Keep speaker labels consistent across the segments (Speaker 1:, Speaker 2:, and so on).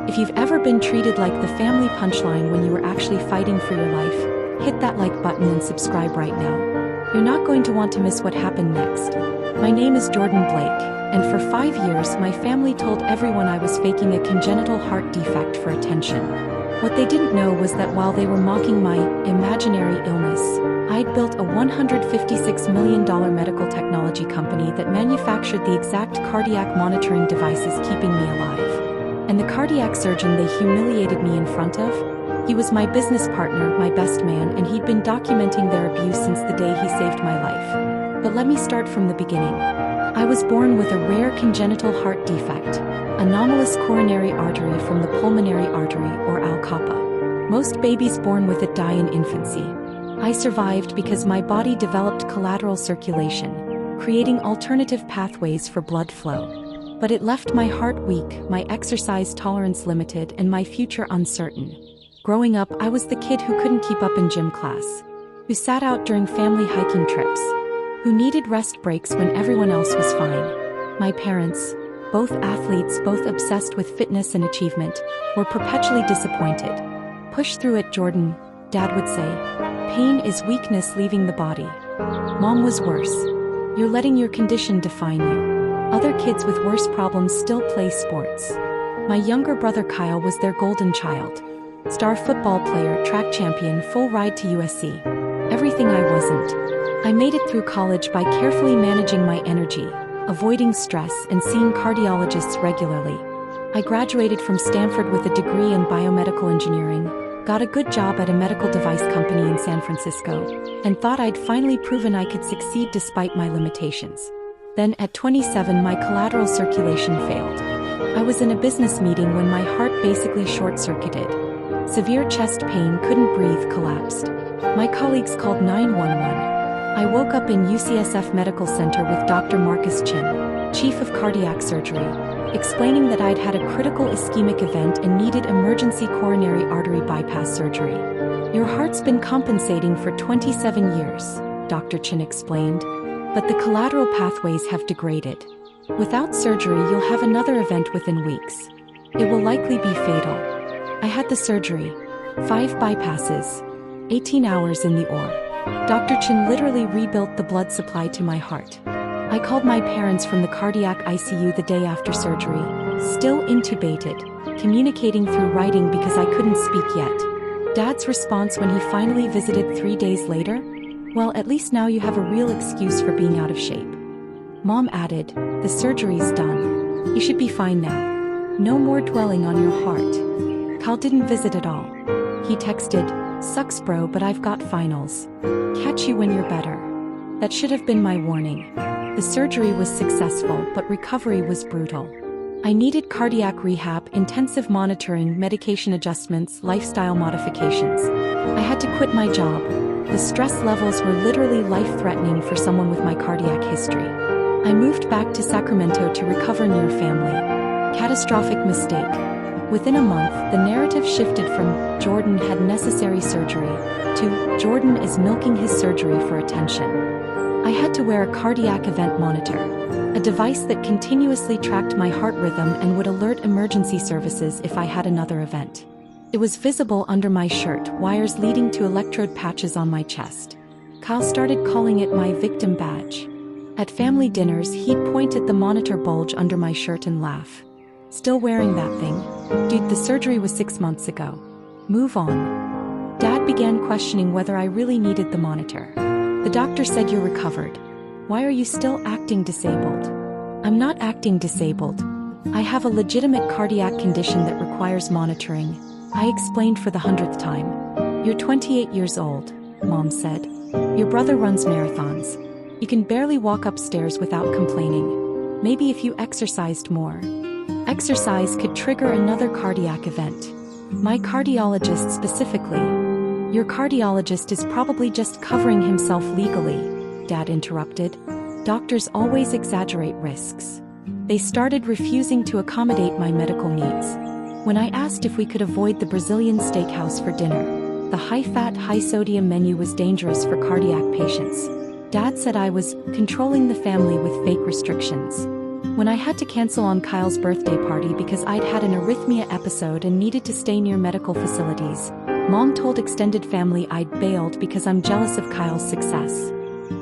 Speaker 1: If you've ever been treated like the family punchline when you were actually fighting for your life, hit that like button and subscribe right now. You're not going to want to miss what happened next. My name is Jordan Blake, and for 5 years my family told everyone I was faking a congenital heart defect for attention. What they didn't know was that while they were mocking my imaginary illness, I'd built a $156 million medical technology company that manufactured the exact cardiac monitoring devices keeping me alive. And the cardiac surgeon they humiliated me in front of? He was my business partner, my best man, and he'd been documenting their abuse since the day he saved my life. But let me start from the beginning. I was born with a rare congenital heart defect, anomalous coronary artery from the pulmonary artery, or ALCAPA. Most babies born with it die in infancy. I survived because my body developed collateral circulation, creating alternative pathways for blood flow. But it left my heart weak, my exercise tolerance limited, and my future uncertain. Growing up, I was the kid who couldn't keep up in gym class, who sat out during family hiking trips, who needed rest breaks when everyone else was fine. My parents, both athletes, both obsessed with fitness and achievement, were perpetually disappointed. "Push through it, Jordan," Dad would say. "Pain is weakness leaving the body." Mom was worse. "You're letting your condition define you. Other kids with worse problems still play sports." My younger brother Kyle was their golden child. Star football player, track champion, full ride to USC. Everything I wasn't. I made it through college by carefully managing my energy, avoiding stress, and seeing cardiologists regularly. I graduated from Stanford with a degree in biomedical engineering, got a good job at a medical device company in San Francisco, and thought I'd finally proven I could succeed despite my limitations. Then at 27 my collateral circulation failed. I was in a business meeting when my heart basically short-circuited. Severe chest pain, couldn't breathe, collapsed. My colleagues called 911. I woke up in UCSF Medical Center with Dr. Marcus Chin, chief of cardiac surgery, explaining that I'd had a critical ischemic event and needed emergency coronary artery bypass surgery. "Your heart's been compensating for 27 years, Dr. Chin explained, but the collateral pathways have degraded. Without surgery, you'll have another event within weeks. It will likely be fatal." I had the surgery. 5 bypasses. 18 hours in the OR. Dr. Chin literally rebuilt the blood supply to my heart. I called my parents from the cardiac ICU the day after surgery, still intubated, communicating through writing because I couldn't speak yet. Dad's response when he finally visited 3 days later? "Well, at least now you have a real excuse for being out of shape." Mom added, "The surgery's done. You should be fine now. No more dwelling on your heart." Kyle didn't visit at all. He texted, "Sucks bro, but I've got finals. Catch you when you're better." That should have been my warning. The surgery was successful, but recovery was brutal. I needed cardiac rehab, intensive monitoring, medication adjustments, lifestyle modifications. I had to quit my job. The stress levels were literally life-threatening for someone with my cardiac history. I moved back to Sacramento to recover near family. Catastrophic mistake. Within a month, the narrative shifted from "Jordan had necessary surgery" to "Jordan is milking his surgery for attention." I had to wear a cardiac event monitor, a device that continuously tracked my heart rhythm and would alert emergency services if I had another event. It was visible under my shirt, wires leading to electrode patches on my chest. Kyle started calling it my victim badge. At family dinners, he'd point at the monitor bulge under my shirt and laugh. "Still wearing that thing? Dude, the surgery was 6 months ago. Move on." Dad began questioning whether I really needed the monitor. "The doctor said you're recovered. Why are you still acting disabled?" "I'm not acting disabled. I have a legitimate cardiac condition that requires monitoring," I explained for the 100th time. "You're 28 years old," Mom said. "Your brother runs marathons. You can barely walk upstairs without complaining. Maybe if you exercised more." Exercise could trigger another cardiac event. My cardiologist specifically. "Your cardiologist is probably just covering himself legally," Dad interrupted. "Doctors always exaggerate risks." They started refusing to accommodate my medical needs. When I asked if we could avoid the Brazilian steakhouse for dinner, the high-fat, high-sodium menu was dangerous for cardiac patients. Dad said I was controlling the family with fake restrictions. When I had to cancel on Kyle's birthday party because I'd had an arrhythmia episode and needed to stay near medical facilities, Mom told extended family I'd bailed because I'm jealous of Kyle's success.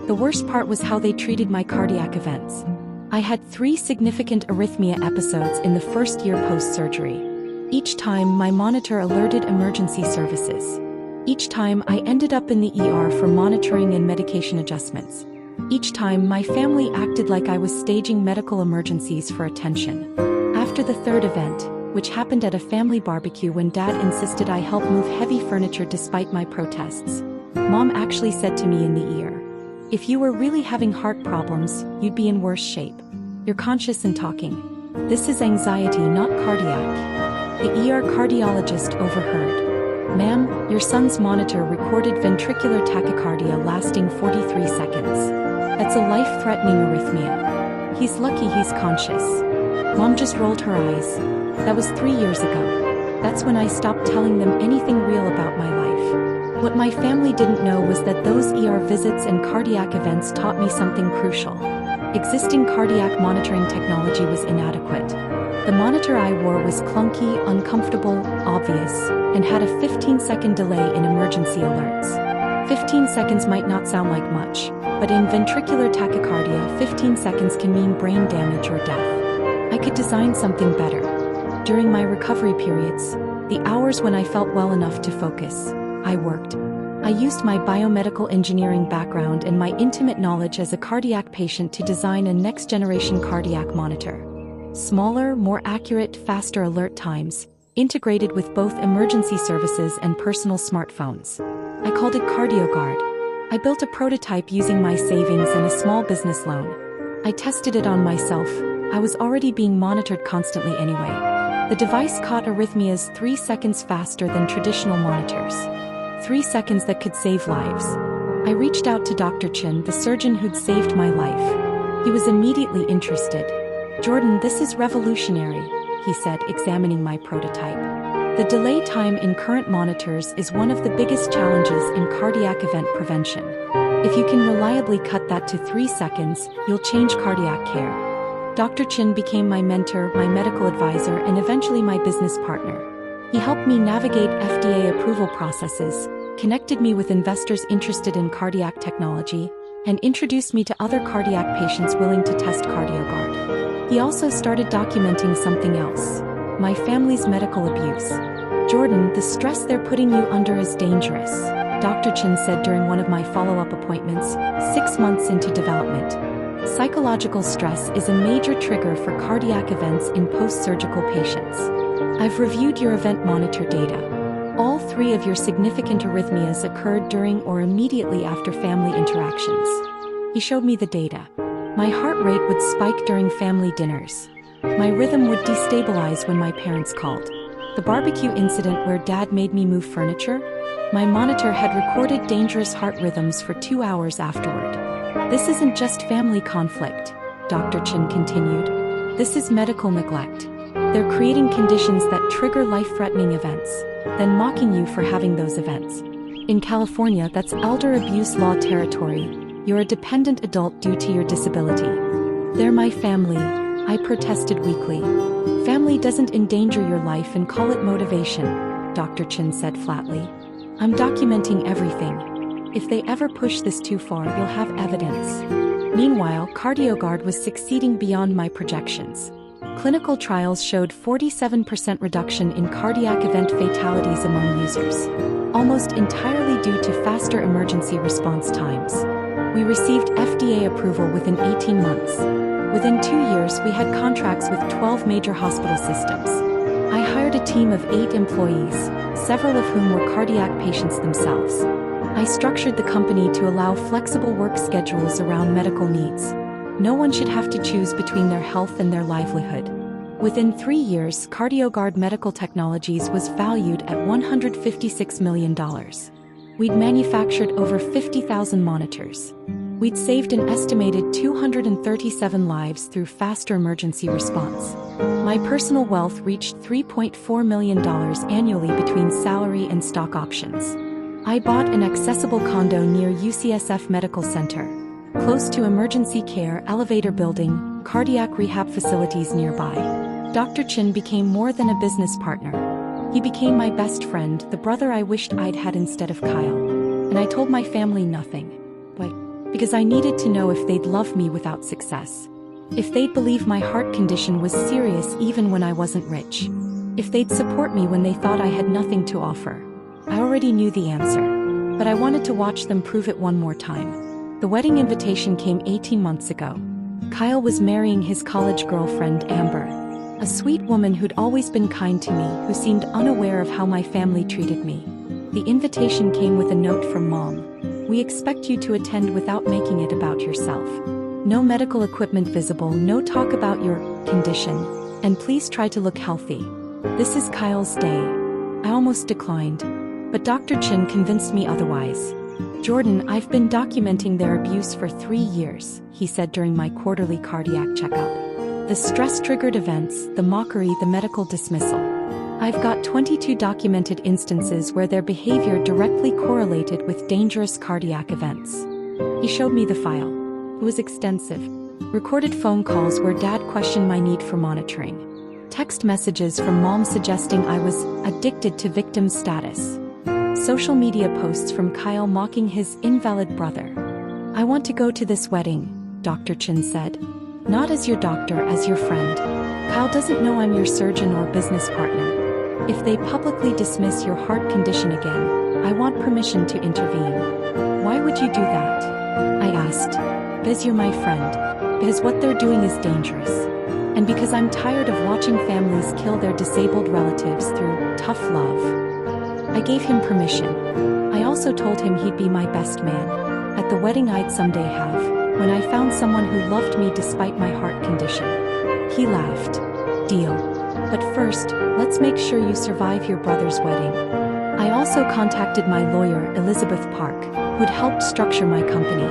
Speaker 1: The worst part was how they treated my cardiac events. I had 3 significant arrhythmia episodes in the first year post-surgery. Each time, my monitor alerted emergency services. Each time, I ended up in the ER for monitoring and medication adjustments. Each time, my family acted like I was staging medical emergencies for attention. After the 3rd event, which happened at a family barbecue when Dad insisted I help move heavy furniture despite my protests, Mom actually said to me in the ear, "If you were really having heart problems, you'd be in worse shape. You're conscious and talking. This is anxiety, not cardiac." The ER cardiologist overheard. "Ma'am, your son's monitor recorded ventricular tachycardia lasting 43 seconds. That's a life-threatening arrhythmia. He's lucky he's conscious." Mom just rolled her eyes. That was 3 years ago. That's when I stopped telling them anything real about my life. What my family didn't know was that those ER visits and cardiac events taught me something crucial. Existing cardiac monitoring technology was inadequate. The monitor I wore was clunky, uncomfortable, obvious, and had a 15-second delay in emergency alerts. 15 seconds might not sound like much, but in ventricular tachycardia, 15 seconds can mean brain damage or death. I could design something better. During my recovery periods, the hours when I felt well enough to focus, I worked. I used my biomedical engineering background and my intimate knowledge as a cardiac patient to design a next-generation cardiac monitor. Smaller, more accurate, faster alert times, integrated with both emergency services and personal smartphones. I called it CardioGuard. I built a prototype using my savings and a small business loan. I tested it on myself. I was already being monitored constantly anyway. The device caught arrhythmias 3 seconds faster than traditional monitors. 3 seconds that could save lives. I reached out to Dr. Chin, the surgeon who'd saved my life. He was immediately interested. "Jordan, this is revolutionary," he said, examining my prototype. "The delay time in current monitors is one of the biggest challenges in cardiac event prevention. If you can reliably cut that to 3 seconds, you'll change cardiac care." Dr. Chin became my mentor, my medical advisor, and eventually my business partner. He helped me navigate FDA approval processes, connected me with investors interested in cardiac technology, and introduced me to other cardiac patients willing to test CardioGuard. He also started documenting something else: my family's medical abuse. "Jordan, the stress they're putting you under is dangerous," Dr. Chin said during one of my follow-up appointments, 6 months into development. "Psychological stress is a major trigger for cardiac events in post-surgical patients. I've reviewed your event monitor data. All 3 of your significant arrhythmias occurred during or immediately after family interactions." He showed me the data. My heart rate would spike during family dinners. My rhythm would destabilize when my parents called. The barbecue incident where Dad made me move furniture? My monitor had recorded dangerous heart rhythms for 2 hours afterward. "This isn't just family conflict," Dr. Chin continued. "This is medical neglect. They're creating conditions that trigger life-threatening events, then mocking you for having those events. In California, that's elder abuse law territory. You're a dependent adult due to your disability." "They're my family," I protested weakly. "Family doesn't endanger your life and call it motivation," Dr. Chin said flatly. "I'm documenting everything. If they ever push this too far, you'll have evidence." Meanwhile, CardioGuard was succeeding beyond my projections. Clinical trials showed 47% reduction in cardiac event fatalities among users, almost entirely due to faster emergency response times. We received FDA approval within 18 months. Within 2 years, we had contracts with 12 major hospital systems. I hired a team of 8 employees, several of whom were cardiac patients themselves. I structured the company to allow flexible work schedules around medical needs. No one should have to choose between their health and their livelihood. Within 3 years, CardioGuard Medical Technologies was valued at $156 million. We'd manufactured over 50,000 monitors. We'd saved an estimated 237 lives through faster emergency response. My personal wealth reached $3.4 million annually between salary and stock options. I bought an accessible condo near UCSF Medical Center, close to emergency care, elevator building, cardiac rehab facilities nearby. Dr. Chin became more than a business partner. He became my best friend, the brother I wished I'd had instead of Kyle. And I told my family nothing. Why? Because I needed to know if they'd love me without success. If they'd believe my heart condition was serious even when I wasn't rich. If they'd support me when they thought I had nothing to offer. I already knew the answer. But I wanted to watch them prove it one more time. The wedding invitation came 18 months ago. Kyle was marrying his college girlfriend, Amber. A sweet woman who'd always been kind to me, who seemed unaware of how my family treated me. The invitation came with a note from Mom. We expect you to attend without making it about yourself. No medical equipment visible, no talk about your condition, and please try to look healthy. This is Kyle's day. I almost declined, but Dr. Chin convinced me otherwise. Jordan, I've been documenting their abuse for 3 years, he said during my quarterly cardiac checkup. The stress-triggered events, the mockery, the medical dismissal. I've got 22 documented instances where their behavior directly correlated with dangerous cardiac events. He showed me the file. It was extensive. Recorded phone calls where Dad questioned my need for monitoring. Text messages from Mom suggesting I was addicted to victim status. Social media posts from Kyle mocking his invalid brother. I want to go to this wedding, Dr. Chin said. Not as your doctor, as your friend. Kyle doesn't know I'm your surgeon or business partner. If they publicly dismiss your heart condition again, I want permission to intervene. Why would you do that? I asked. Because you're my friend. Because what they're doing is dangerous. And because I'm tired of watching families kill their disabled relatives through tough love. I gave him permission. I also told him he'd be my best man. At the wedding I'd someday have, when I found someone who loved me despite my heart condition. He laughed. Deal. But first, let's make sure you survive your brother's wedding. I also contacted my lawyer, Elizabeth Park, who'd helped structure my company.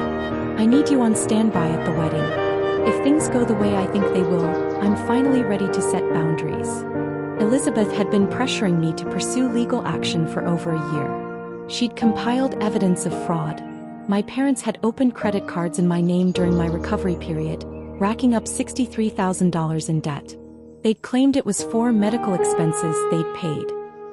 Speaker 1: I need you on standby at the wedding. If things go the way I think they will, I'm finally ready to set boundaries. Elizabeth had been pressuring me to pursue legal action for over a year. She'd compiled evidence of fraud. My parents had opened credit cards in my name during my recovery period, racking up $63,000 in debt. They'd claimed it was for medical expenses they'd paid.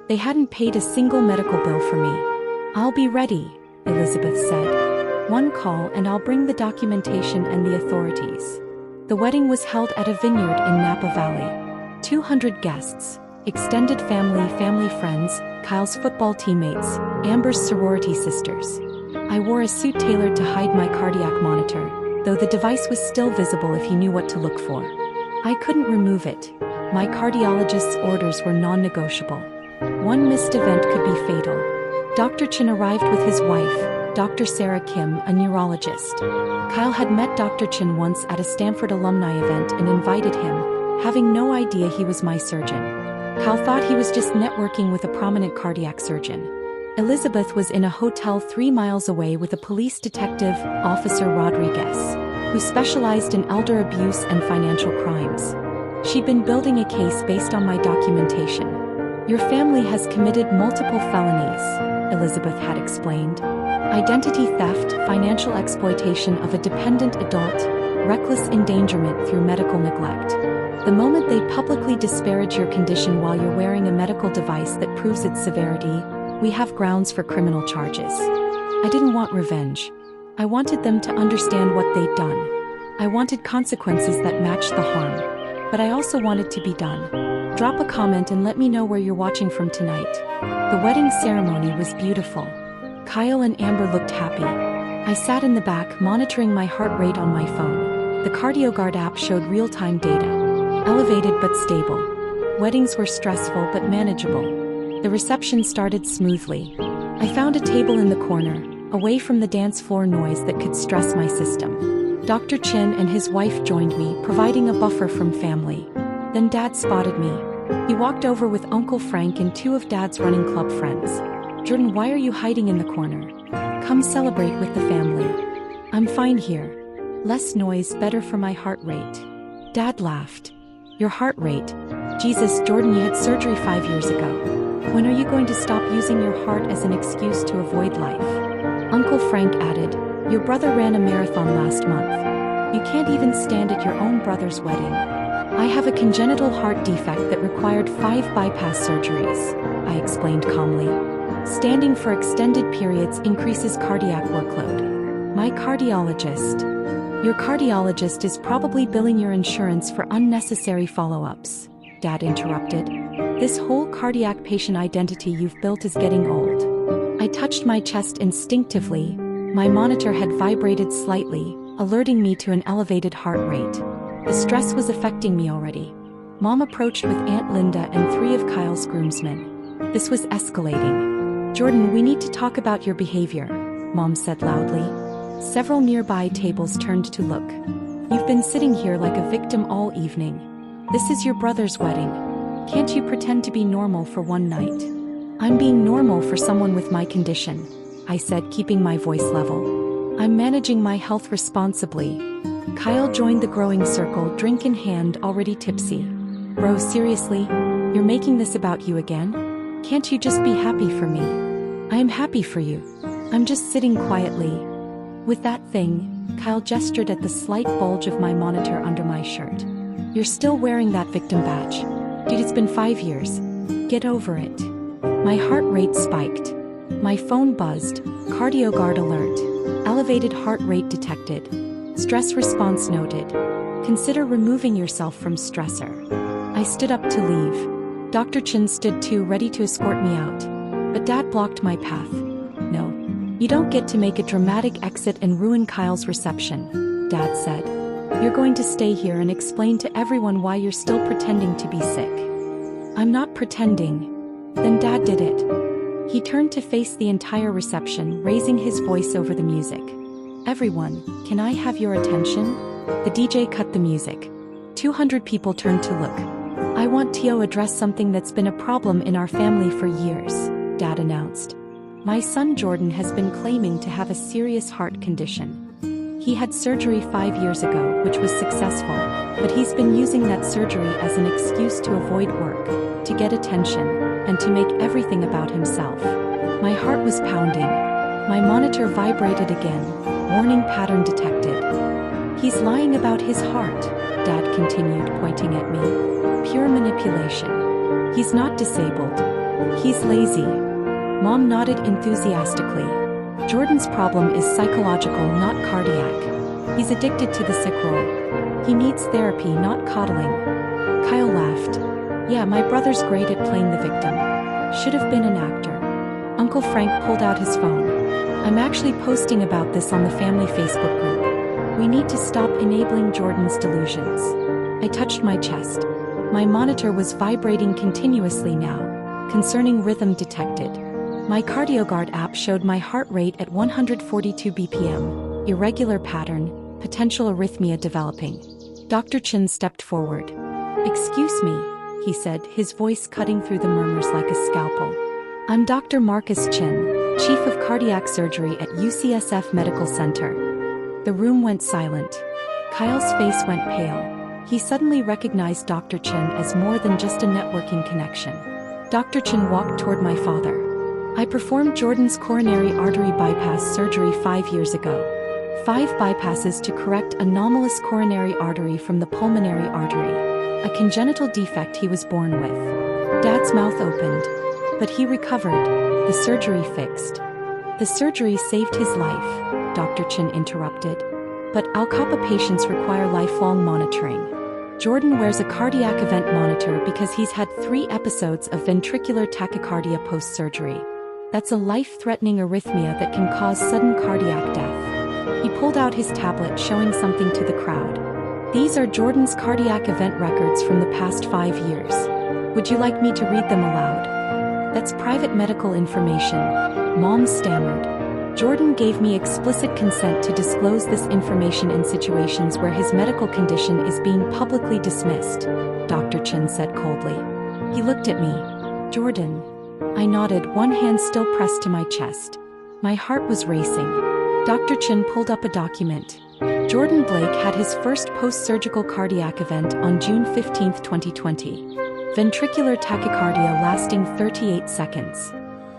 Speaker 1: They hadn't paid a single medical bill for me. I'll be ready, Elizabeth said. One call and I'll bring the documentation and the authorities. The wedding was held at a vineyard in Napa Valley. 200 guests, extended family friends, Kyle's football teammates, Amber's sorority sisters. I wore a suit tailored to hide my cardiac monitor, though the device was still visible if he knew what to look for. I couldn't remove it. My cardiologist's orders were non-negotiable. One missed event could be fatal. Dr. Chin arrived with his wife, Dr. Sarah Kim, a neurologist. Kyle had met Dr. Chin once at a Stanford alumni event and invited him, having no idea he was my surgeon. Kyle thought he was just networking with a prominent cardiac surgeon. Elizabeth was in a hotel 3 miles away with a police detective, Officer Rodriguez, who specialized in elder abuse and financial crimes. She'd been building a case based on my documentation. Your family has committed multiple felonies, Elizabeth had explained. Identity theft, financial exploitation of a dependent adult, reckless endangerment through medical neglect. The moment they publicly disparage your condition while you're wearing a medical device that proves its severity, we have grounds for criminal charges. I didn't want revenge. I wanted them to understand what they'd done. I wanted consequences that matched the harm. But I also wanted to be done. Drop a comment and let me know where you're watching from tonight. The wedding ceremony was beautiful. Kyle and Amber looked happy. I sat in the back monitoring my heart rate on my phone. The CardioGuard app showed real-time data. Elevated but stable. Weddings were stressful but manageable. The reception started smoothly. I found a table in the corner, away from the dance floor noise that could stress my system. Dr. Chin and his wife joined me, providing a buffer from family. Then Dad spotted me. He walked over with Uncle Frank and 2 of Dad's running club friends. Jordan, why are you hiding in the corner? Come celebrate with the family. I'm fine here. Less noise, better for my heart rate. Dad laughed. Your heart rate? Jesus, Jordan, you had surgery 5 years ago. When are you going to stop using your heart as an excuse to avoid life? Uncle Frank added, your brother ran a marathon last month. You can't even stand at your own brother's wedding. I have a congenital heart defect that required 5 bypass surgeries, I explained calmly. Standing for extended periods increases cardiac workload. My cardiologist. Your cardiologist is probably billing your insurance for unnecessary follow-ups, Dad interrupted. This whole cardiac patient identity you've built is getting old. I touched my chest instinctively. My monitor had vibrated slightly, alerting me to an elevated heart rate. The stress was affecting me already. Mom approached with Aunt Linda and 3 of Kyle's groomsmen. This was escalating. Jordan, we need to talk about your behavior, Mom said loudly. Several nearby tables turned to look. You've been sitting here like a victim all evening. This is your brother's wedding. Can't you pretend to be normal for one night? I'm being normal for someone with my condition, I said, keeping my voice level. I'm managing my health responsibly. Kyle joined the growing circle, drink in hand, already tipsy. Bro, seriously? You're making this about you again? Can't you just be happy for me? I am happy for you. I'm just sitting quietly. With that thing, Kyle gestured at the slight bulge of my monitor under my shirt. You're still wearing that victim badge. Dude, it's been 5 years. Get over it. My heart rate spiked. My phone buzzed. CardioGuard alert. Elevated heart rate detected. Stress response noted. Consider removing yourself from stressor. I stood up to leave. Dr. Chin stood too, ready to escort me out. But Dad blocked my path. No. You don't get to make a dramatic exit and ruin Kyle's reception, Dad said. You're going to stay here and explain to everyone why you're still pretending to be sick. I'm not pretending. Then Dad did it. He turned to face the entire reception, raising his voice over the music. Everyone, can I have your attention? The DJ cut the music. 200 people turned to look. I want to address something that's been a problem in our family for years, Dad announced. My son Jordan has been claiming to have a serious heart condition. He had surgery 5 years ago, which was successful, but he's been using that surgery as an excuse to avoid work, to get attention, and to make everything about himself. My heart was pounding. My monitor vibrated again, warning pattern detected. He's lying about his heart, Dad continued, pointing at me. Pure manipulation. He's not disabled. He's lazy. Mom nodded enthusiastically. Jordan's problem is psychological, not cardiac. He's addicted to the sick role. He needs therapy, not coddling. Kyle laughed. Yeah, my brother's great at playing the victim. Should have been an actor. Uncle Frank pulled out his phone. I'm actually posting about this on the family Facebook group. We need to stop enabling Jordan's delusions. I touched my chest. My monitor was vibrating continuously now, concerning rhythm detected. My CardioGuard app showed my heart rate at 142 BPM, irregular pattern, potential arrhythmia developing. Dr. Chin stepped forward. Excuse me, he said, his voice cutting through the murmurs like a scalpel. I'm Dr. Marcus Chin, Chief of Cardiac Surgery at UCSF Medical Center. The room went silent. Kyle's face went pale. He suddenly recognized Dr. Chin as more than just a networking connection. Dr. Chin walked toward my father. I performed Jordan's coronary artery bypass surgery 5 years ago. 5 bypasses to correct anomalous coronary artery from the pulmonary artery, a congenital defect he was born with. Dad's mouth opened. But he recovered. The surgery fixed. The surgery saved his life, Dr. Chin interrupted. But Alcapa patients require lifelong monitoring. Jordan wears a cardiac event monitor because he's had 3 episodes of ventricular tachycardia post-surgery. That's a life-threatening arrhythmia that can cause sudden cardiac death. He pulled out his tablet, showing something to the crowd. These are Jordan's cardiac event records from the past 5 years. Would you like me to read them aloud? That's private medical information, Mom stammered. Jordan gave me explicit consent to disclose this information in situations where his medical condition is being publicly dismissed, Dr. Chin said coldly. He looked at me. Jordan. I nodded, one hand still pressed to my chest. My heart was racing. Dr. Chin pulled up a document. Jordan Blake had his first post-surgical cardiac event on June 15, 2020. Ventricular tachycardia lasting 38 seconds.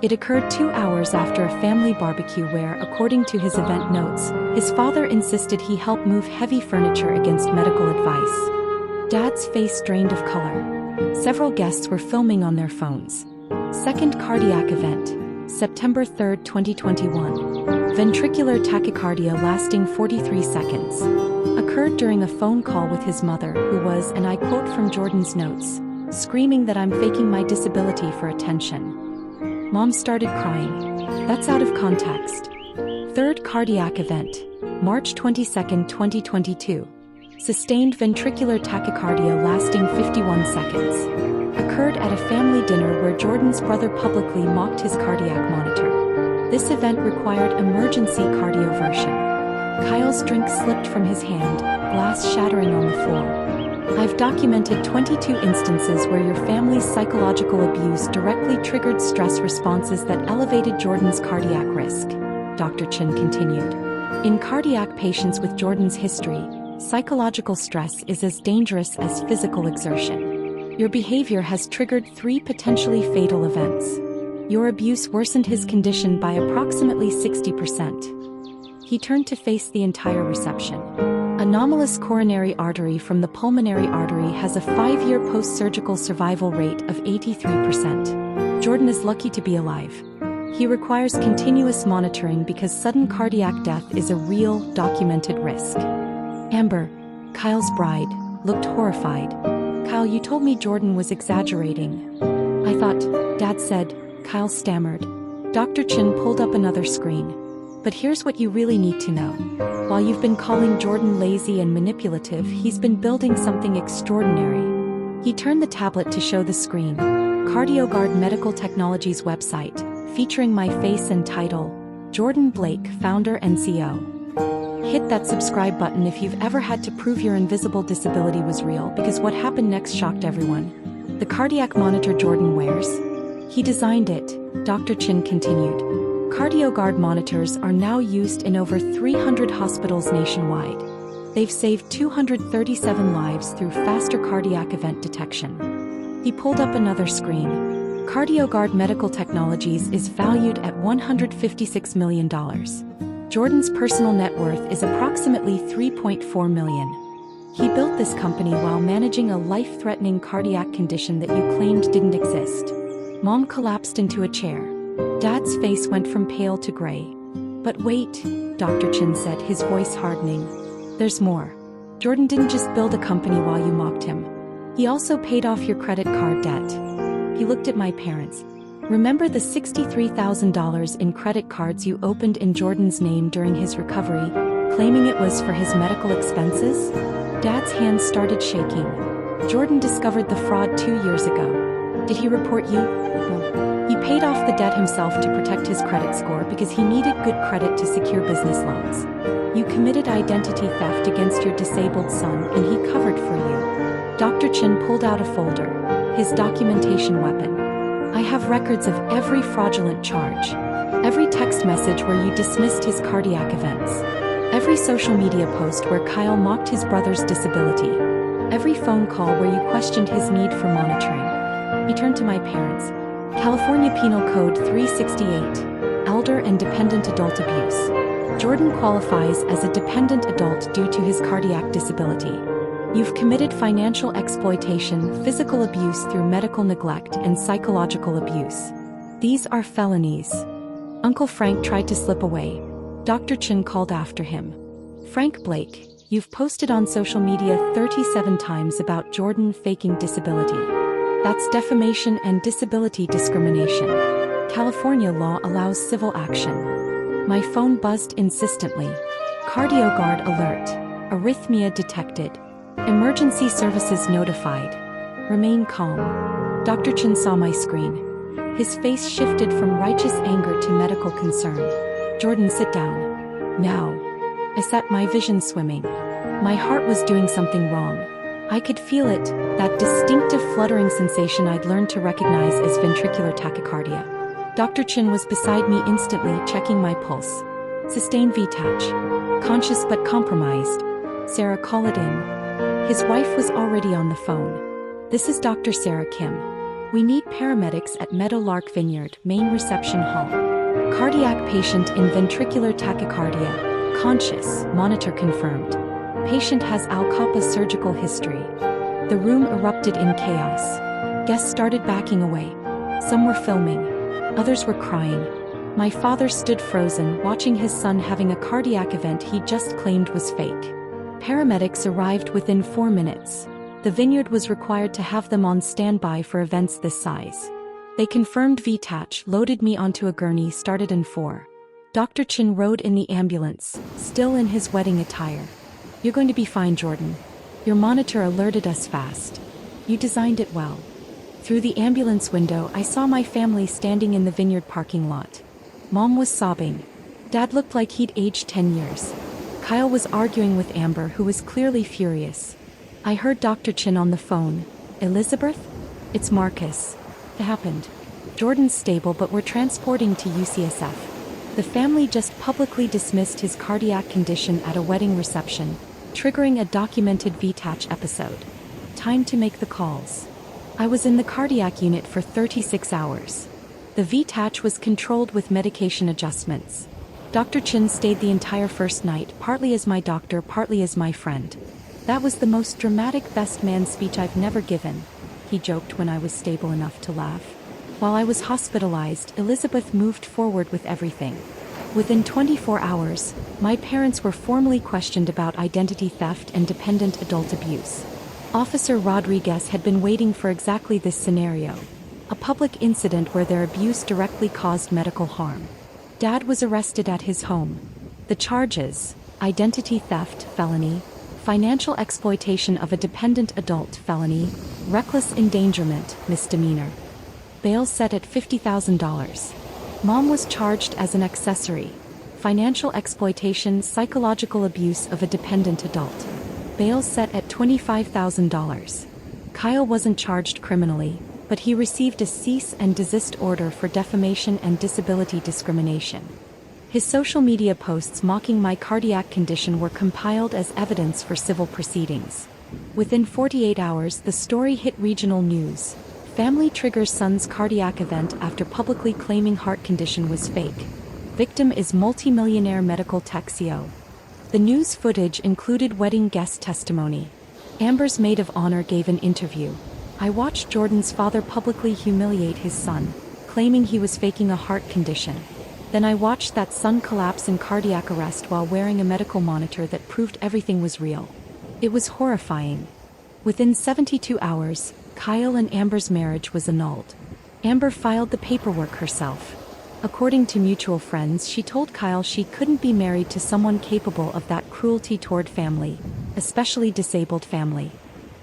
Speaker 1: It occurred 2 hours after a family barbecue where, according to his event notes, his father insisted he help move heavy furniture against medical advice. Dad's face drained of color. Several guests were filming on their phones. Second cardiac event, September 3, 2021. Ventricular tachycardia lasting 43 seconds. Occurred during a phone call with his mother, who was, and I quote from Jordan's notes, screaming that I'm faking my disability for attention. Mom started crying. That's out of context. Third cardiac event, March 22, 2022. Sustained ventricular tachycardia lasting 51 seconds. Occurred at a family dinner where Jordan's brother publicly mocked his cardiac monitor. This event required emergency cardioversion. Kyle's drink slipped from his hand, glass shattering on the floor. I've documented 22 instances where your family's psychological abuse directly triggered stress responses that elevated Jordan's cardiac risk, Dr. Chin continued. In cardiac patients with Jordan's history, psychological stress is as dangerous as physical exertion. Your behavior has triggered 3 potentially fatal events. Your abuse worsened his condition by approximately 60%. He turned to face the entire reception. Anomalous coronary artery from the pulmonary artery has a 5-year post-surgical survival rate of 83%. Jordan is lucky to be alive. He requires continuous monitoring because sudden cardiac death is a real, documented risk. Amber, Kyle's bride, looked horrified. Kyle, you told me Jordan was exaggerating. I thought, Dad said, Kyle stammered. Dr. Chin pulled up another screen. But here's what you really need to know. While you've been calling Jordan lazy and manipulative, he's been building something extraordinary. He turned the tablet to show the screen. CardioGuard Medical Technologies website, featuring my face and title, Jordan Blake, founder and CEO. Hit that subscribe button if you've ever had to prove your invisible disability was real, because what happened next shocked everyone. The cardiac monitor Jordan wears? He designed it, Dr. Chin continued. CardioGuard monitors are now used in over 300 hospitals nationwide. They've saved 237 lives through faster cardiac event detection. He pulled up another screen. CardioGuard Medical Technologies is valued at $156 million. Jordan's personal net worth is approximately $3.4 million. He built this company while managing a life-threatening cardiac condition that you claimed didn't exist. Mom collapsed into a chair. Dad's face went from pale to gray. But wait, Dr. Chin said, his voice hardening. There's more. Jordan didn't just build a company while you mocked him. He also paid off your credit card debt. He looked at my parents. Remember the $63,000 in credit cards you opened in Jordan's name during his recovery, claiming it was for his medical expenses? Dad's hands started shaking. Jordan discovered the fraud 2 years ago. Did he report you? No. He paid off the debt himself to protect his credit score because he needed good credit to secure business loans. You committed identity theft against your disabled son, and he covered for you. Dr. Chin pulled out a folder, his documentation weapon. I have records of every fraudulent charge. Every text message where you dismissed his cardiac events. Every social media post where Kyle mocked his brother's disability. Every phone call where you questioned his need for monitoring. He turned to my parents. California Penal Code 368, Elder and Dependent Adult Abuse. Jordan qualifies as a dependent adult due to his cardiac disability. You've committed financial exploitation, physical abuse through medical neglect, and psychological abuse. These are felonies. Uncle Frank tried to slip away. Dr. Chin called after him. Frank Blake, you've posted on social media 37 times about Jordan faking disability. That's defamation and disability discrimination. California law allows civil action. My phone buzzed insistently. CardioGuard alert. Arrhythmia detected. Emergency services notified. Remain calm. Dr. Chin saw my screen. His face shifted from righteous anger to medical concern. Jordan, sit down. Now. I sat, my vision swimming. My heart was doing something wrong. I could feel it, that distinctive fluttering sensation I'd learned to recognize as ventricular tachycardia. Dr. Chin was beside me instantly, checking my pulse. Sustained VTach. Conscious but compromised. Sarah, call it in. His wife was already on the phone. This is Dr. Sarah Kim. We need paramedics at Meadowlark Vineyard, main reception hall. Cardiac patient in ventricular tachycardia. Conscious, monitor confirmed. Patient has Alcapa surgical history. The room erupted in chaos. Guests started backing away. Some were filming. Others were crying. My father stood frozen, watching his son having a cardiac event he just claimed was fake. Paramedics arrived within 4 minutes. The vineyard was required to have them on standby for events this size. They confirmed VTACH, loaded me onto a gurney, started in 4. Dr. Chin rode in the ambulance, still in his wedding attire. "You're going to be fine, Jordan. Your monitor alerted us fast. You designed it well." Through the ambulance window, I saw my family standing in the vineyard parking lot. Mom was sobbing. Dad looked like he'd aged 10 years. Kyle was arguing with Amber, who was clearly furious. I heard Dr. Chin on the phone. "Elizabeth? It's Marcus. It happened. Jordan's stable, but we're transporting to UCSF." The family just publicly dismissed his cardiac condition at a wedding reception, triggering a documented VTACH episode. Time to make the calls. I was in the cardiac unit for 36 hours. The VTACH was controlled with medication adjustments. Dr. Chin stayed the entire first night, partly as my doctor, partly as my friend. "That was the most dramatic best man speech I've never given," he joked when I was stable enough to laugh. While I was hospitalized, Elizabeth moved forward with everything. Within 24 hours, my parents were formally questioned about identity theft and dependent adult abuse. Officer Rodriguez had been waiting for exactly this scenario, a public incident where their abuse directly caused medical harm. Dad was arrested at his home. The charges: identity theft, felony; financial exploitation of a dependent adult, felony; reckless endangerment, misdemeanor. Bail set at $50,000. Mom was charged as an accessory. Financial exploitation, psychological abuse of a dependent adult. Bail set at $25,000. Kyle wasn't charged criminally, but he received a cease and desist order for defamation and disability discrimination. His social media posts mocking my cardiac condition were compiled as evidence for civil proceedings. Within 48 hours, the story hit regional news. Family triggers son's cardiac event after publicly claiming heart condition was fake. Victim is multimillionaire medical tech CEO. The news footage included wedding guest testimony. Amber's maid of honor gave an interview. I watched Jordan's father publicly humiliate his son, claiming he was faking a heart condition. Then I watched that son collapse in cardiac arrest while wearing a medical monitor that proved everything was real. It was horrifying. Within 72 hours, Kyle and Amber's marriage was annulled. Amber filed the paperwork herself. According to mutual friends, she told Kyle she couldn't be married to someone capable of that cruelty toward family, especially disabled family.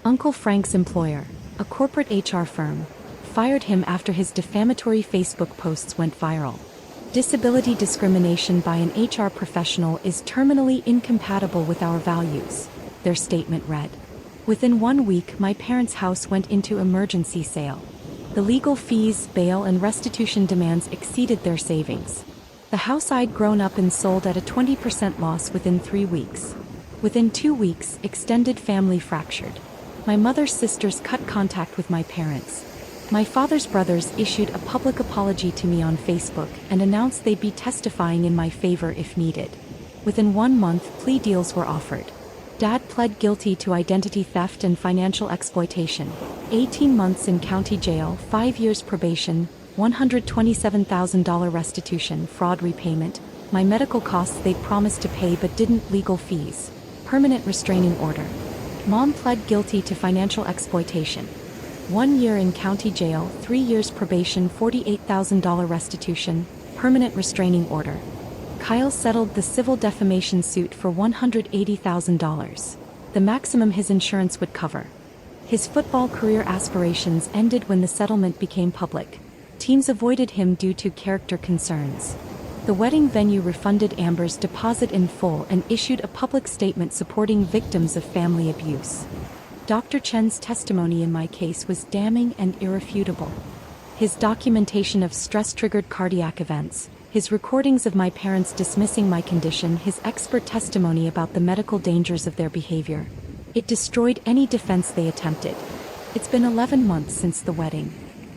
Speaker 1: Uncle Frank's employer, a corporate HR firm, fired him after his defamatory Facebook posts went viral. Disability discrimination by an HR professional is terminally incompatible with our values, their statement read. Within 1 week, my parents' house went into emergency sale. The legal fees, bail, and restitution demands exceeded their savings. The house I'd grown up in sold at a 20% loss within 3 weeks. Within 2 weeks, extended family fractured. My mother's sisters cut contact with my parents. My father's brothers issued a public apology to me on Facebook and announced they'd be testifying in my favor if needed. Within 1 month, plea deals were offered. Dad pled guilty to identity theft and financial exploitation. 18 months in county jail, 5 years probation, $127,000 restitution, fraud repayment, my medical costs they'd promised to pay but didn't, legal fees, permanent restraining order. Mom pled guilty to financial exploitation. 1 year in county jail, 3 years probation, $48,000 restitution, permanent restraining order. Kyle settled the civil defamation suit for $180,000, the maximum his insurance would cover. His football career aspirations ended when the settlement became public. Teams avoided him due to character concerns. The wedding venue refunded Amber's deposit in full and issued a public statement supporting victims of family abuse. Dr. Chen's testimony in my case was damning and irrefutable. His documentation of stress-triggered cardiac events, his recordings of my parents dismissing my condition, his expert testimony about the medical dangers of their behavior. It destroyed any defense they attempted. It's been 11 months since the wedding.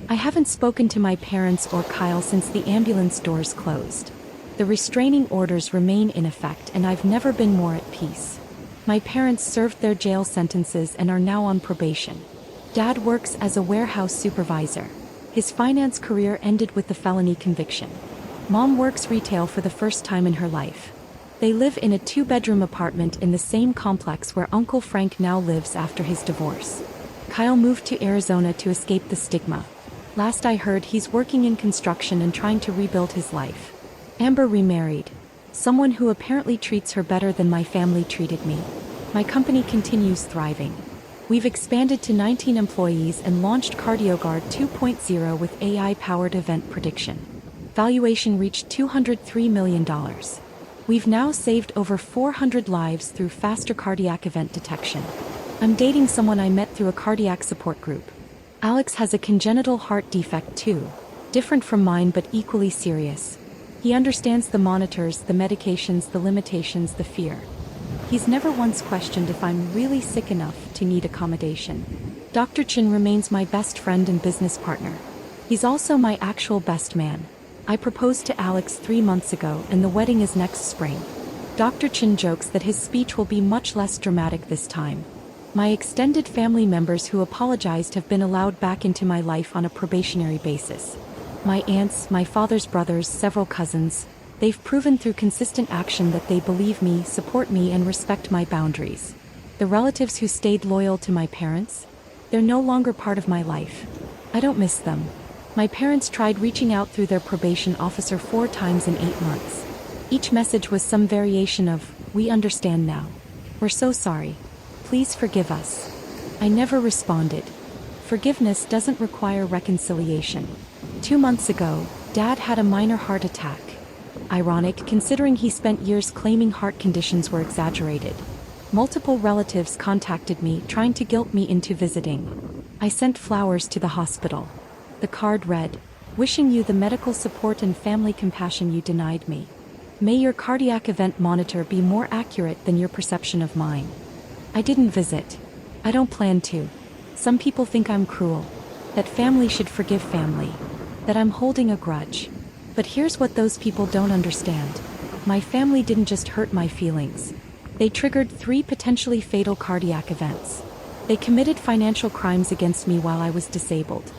Speaker 1: I haven't spoken to my parents or Kyle since the ambulance doors closed. The restraining orders remain in effect and I've never been more at peace. My parents served their jail sentences and are now on probation. Dad works as a warehouse supervisor. His finance career ended with the felony conviction. Mom works retail for the first time in her life. They live in a 2-bedroom apartment in the same complex where Uncle Frank now lives after his divorce. Kyle moved to Arizona to escape the stigma. Last I heard, he's working in construction and trying to rebuild his life. Amber remarried. Someone who apparently treats her better than my family treated me. My company continues thriving. We've expanded to 19 employees and launched CardioGuard 2.0 with AI-powered event prediction. Valuation reached $203 million. We've now saved over 400 lives through faster cardiac event detection. I'm dating someone I met through a cardiac support group. Alex has a congenital heart defect too, different from mine but equally serious. He understands the monitors, the medications, the limitations, the fear. He's never once questioned if I'm really sick enough to need accommodation. Dr. Chin remains my best friend and business partner. He's also my actual best man. I proposed to Alex 3 months ago and the wedding is next spring. Dr. Chin jokes that his speech will be much less dramatic this time. My extended family members who apologized have been allowed back into my life on a probationary basis. My aunts, my father's brothers, several cousins, they've proven through consistent action that they believe me, support me, and respect my boundaries. The relatives who stayed loyal to my parents, they're no longer part of my life. I don't miss them. My parents tried reaching out through their probation officer 4 times in 8 months. Each message was some variation of, "We understand now. We're so sorry. Please forgive us." I never responded. Forgiveness doesn't require reconciliation. 2 months ago, Dad had a minor heart attack. Ironic, considering he spent years claiming heart conditions were exaggerated. Multiple relatives contacted me, trying to guilt me into visiting. I sent flowers to the hospital. The card read, "Wishing you the medical support and family compassion you denied me. May your cardiac event monitor be more accurate than your perception of mine." I didn't visit. I don't plan to. Some people think I'm cruel. That family should forgive family. That I'm holding a grudge. But here's what those people don't understand. My family didn't just hurt my feelings. They triggered 3 potentially fatal cardiac events. They committed financial crimes against me while I was disabled.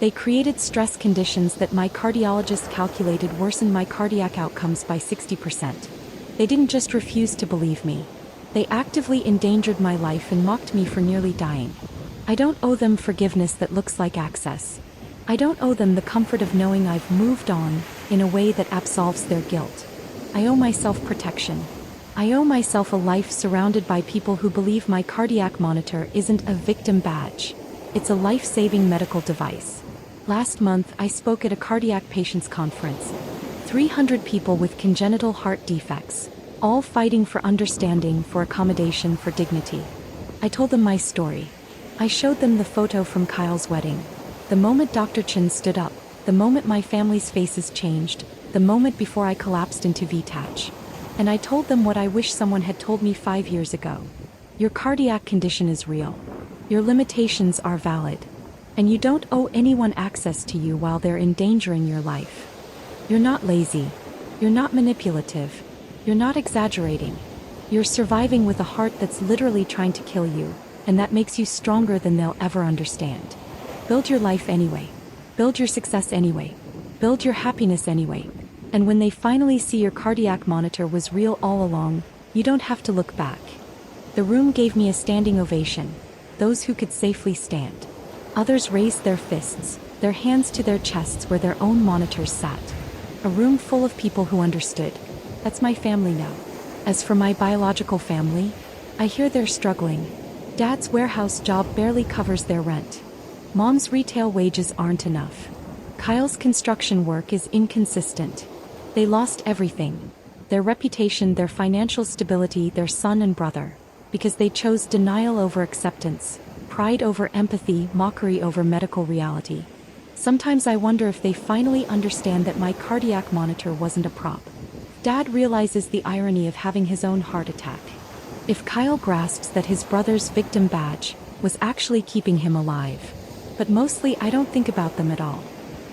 Speaker 1: They created stress conditions that my cardiologist calculated worsened my cardiac outcomes by 60%. They didn't just refuse to believe me. They actively endangered my life and mocked me for nearly dying. I don't owe them forgiveness that looks like access. I don't owe them the comfort of knowing I've moved on in a way that absolves their guilt. I owe myself protection. I owe myself a life surrounded by people who believe my cardiac monitor isn't a victim badge. It's a life-saving medical device. Last month, I spoke at a cardiac patients conference. 300 people with congenital heart defects, all fighting for understanding, for accommodation, for dignity. I told them my story. I showed them the photo from Kyle's wedding. The moment Dr. Chin stood up, the moment my family's faces changed, the moment before I collapsed into VTACH. And I told them what I wish someone had told me 5 years ago. Your cardiac condition is real. Your limitations are valid. And you don't owe anyone access to you while they're endangering your life. You're not lazy. You're not manipulative. You're not exaggerating. You're surviving with a heart that's literally trying to kill you, and that makes you stronger than they'll ever understand. Build your life anyway. Build your success anyway. Build your happiness anyway. And when they finally see your cardiac monitor was real all along, you don't have to look back. The room gave me a standing ovation. Those who could safely stand. Others raised their fists, their hands to their chests where their own monitors sat. A room full of people who understood. That's my family now. As for my biological family, I hear they're struggling. Dad's warehouse job barely covers their rent. Mom's retail wages aren't enough. Kyle's construction work is inconsistent. They lost everything. Their reputation, their financial stability, their son and brother. Because they chose denial over acceptance, pride over empathy, mockery over medical reality. Sometimes I wonder if they finally understand that my cardiac monitor wasn't a prop. Dad realizes the irony of having his own heart attack. If Kyle grasps that his brother's victim badge was actually keeping him alive. but mostly I don't think about them at all.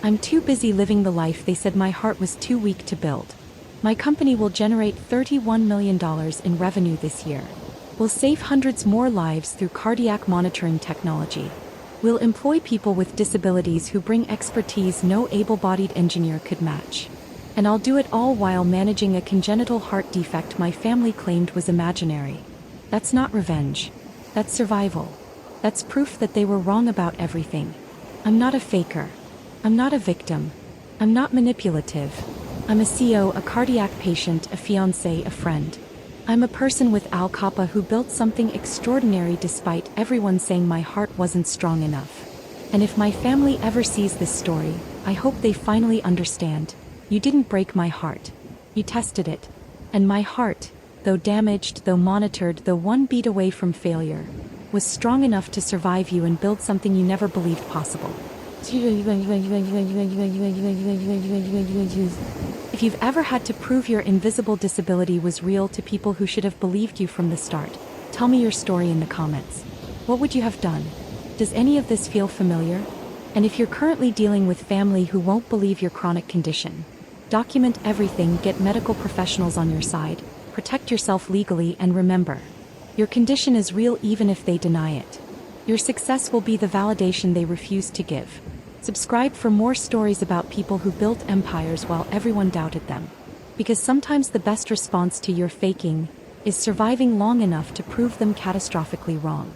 Speaker 1: I'm too busy living the life they said my heart was too weak to build. My company will generate $31 million in revenue this year. We'll save hundreds more lives through cardiac monitoring technology. We'll employ people with disabilities who bring expertise no able-bodied engineer could match. And I'll do it all while managing a congenital heart defect my family claimed was imaginary. That's not revenge. That's survival. That's proof that they were wrong about everything. I'm not a faker. I'm not a victim. I'm not manipulative. I'm a CEO, a cardiac patient, a fiancé, a friend. I'm a person with Al Kappa who built something extraordinary despite everyone saying my heart wasn't strong enough. And if my family ever sees this story, I hope they finally understand. You didn't break my heart. You tested it. And my heart, though damaged, though monitored, though one beat away from failure, was strong enough to survive you and build something you never believed possible. If you've ever had to prove your invisible disability was real to people who should have believed you from the start, tell me your story in the comments. What would you have done? Does any of this feel familiar? And if you're currently dealing with family who won't believe your chronic condition, document everything, get medical professionals on your side, protect yourself legally, and remember, your condition is real even if they deny it. Your success will be the validation they refuse to give. Subscribe for more stories about people who built empires while everyone doubted them. Because sometimes the best response to your faking is surviving long enough to prove them catastrophically wrong.